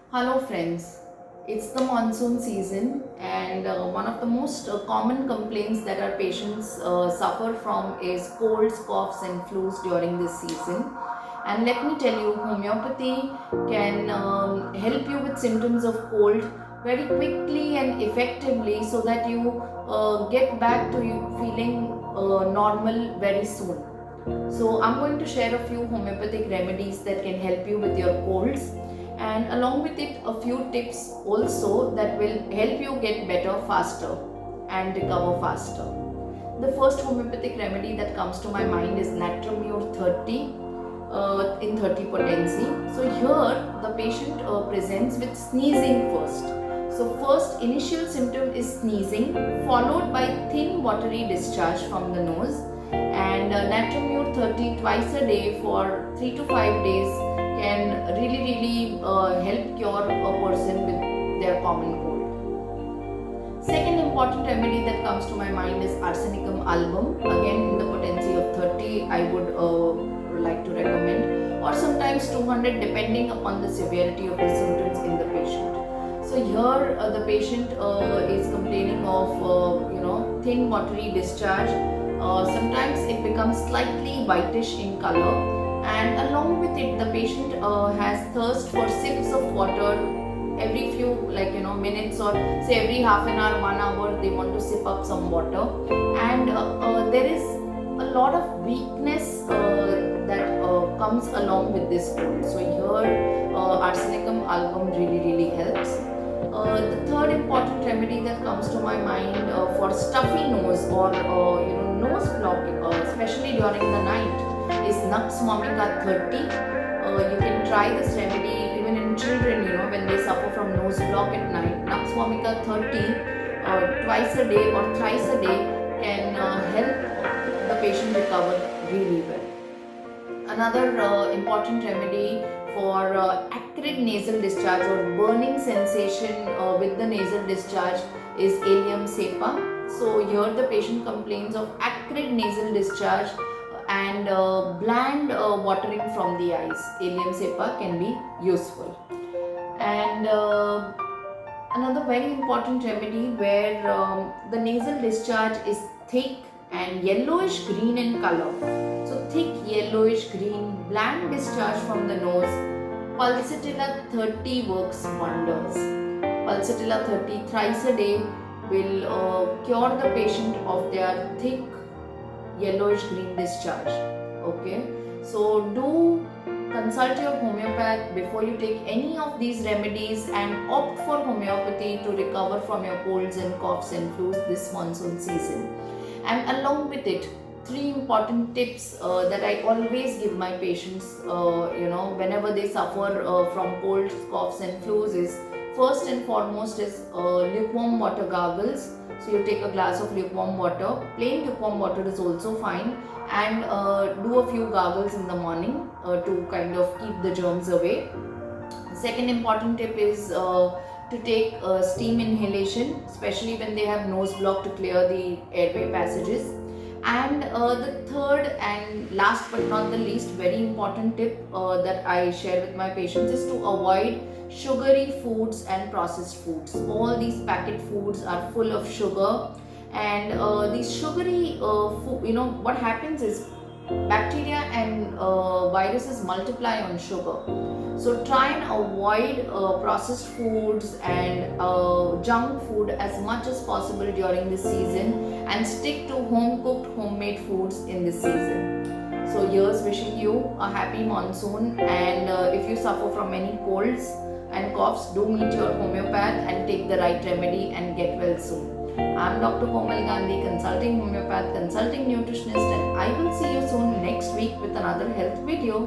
Hello friends, it's the monsoon season and one of the most common complaints that our patients suffer from is colds, coughs and flus during this season. And let me tell you, homeopathy can help you with symptoms of cold very quickly and effectively so that you get back to you feeling normal very soon. So I'm going to share a few homeopathic remedies that can help you with your colds and along with it a few tips also that will help you get better faster and recover faster. The first homeopathic remedy that comes to my mind is Natrum Mur 30 in 30 potency. So here the patient presents with sneezing first. So first initial symptom is sneezing followed by thin watery discharge from the nose and Natrum Mur 30 twice a day for 3 to 5 days can really help cure a person with their common cold. Second important remedy that comes to my mind is Arsenic Album. Again in the potency of 30 I would like to recommend, or sometimes 200 depending upon the severity of the symptoms in the patient. So here the patient is complaining of thin watery discharge. Sometimes it becomes slightly whitish in color, and along with it the patient has thirst for sips of water every few minutes, or say every half an hour, 1 hour they want to sip up some water, and there is a lot of weakness that comes along with this cold. So here Arsenicum album really helps. The third important remedy that comes to my mind for stuffy nose or nose block, especially during the night, is Nux vomica 30. You can try this remedy even in children, when they suffer from nose block at night. Nux vomica 30 twice a day or thrice a day can help the patient recover really well. Another important remedy for acrid nasal discharge or burning sensation with the nasal discharge is Allium cepa. So here the patient complains of acrid nasal discharge and bland watering from the eyes. Allium cepa can be useful. And another very important remedy where the nasal discharge is thick and yellowish green in color. So thick yellowish green, bland discharge from the nose. Pulsatilla 30 works wonders. Pulsatilla 30 thrice a day will cure the patient of their thick yellowish green discharge. Okay, so do consult your homeopath before you take any of these remedies and opt for homeopathy to recover from your colds and coughs and flus this monsoon season. And along with it, three important tips that I always give my patients whenever they suffer from colds, coughs and flus is first and foremost is lukewarm water gargles. So you take a glass of lukewarm water, plain lukewarm water is also fine, and do a few gargles in the morning to kind of keep the germs away. Second important tip is to take steam inhalation, especially when they have nose block, to clear the airway passages. And the third and last but not the least very important tip that I share with my patients is to avoid sugary foods and processed foods. All these packet foods are full of sugar, and these sugary what happens is bacteria and viruses multiply on sugar. So try and avoid processed foods and junk food as much as possible during this season, and stick to home cooked homemade foods in this season. So here's wishing you a happy monsoon, and if you suffer from any colds and coughs, do meet your homeopath and take the right remedy and get well soon. I'm Dr. Komal Gandhi, consulting homeopath, consulting nutritionist, and I will see you soon next week with another health video.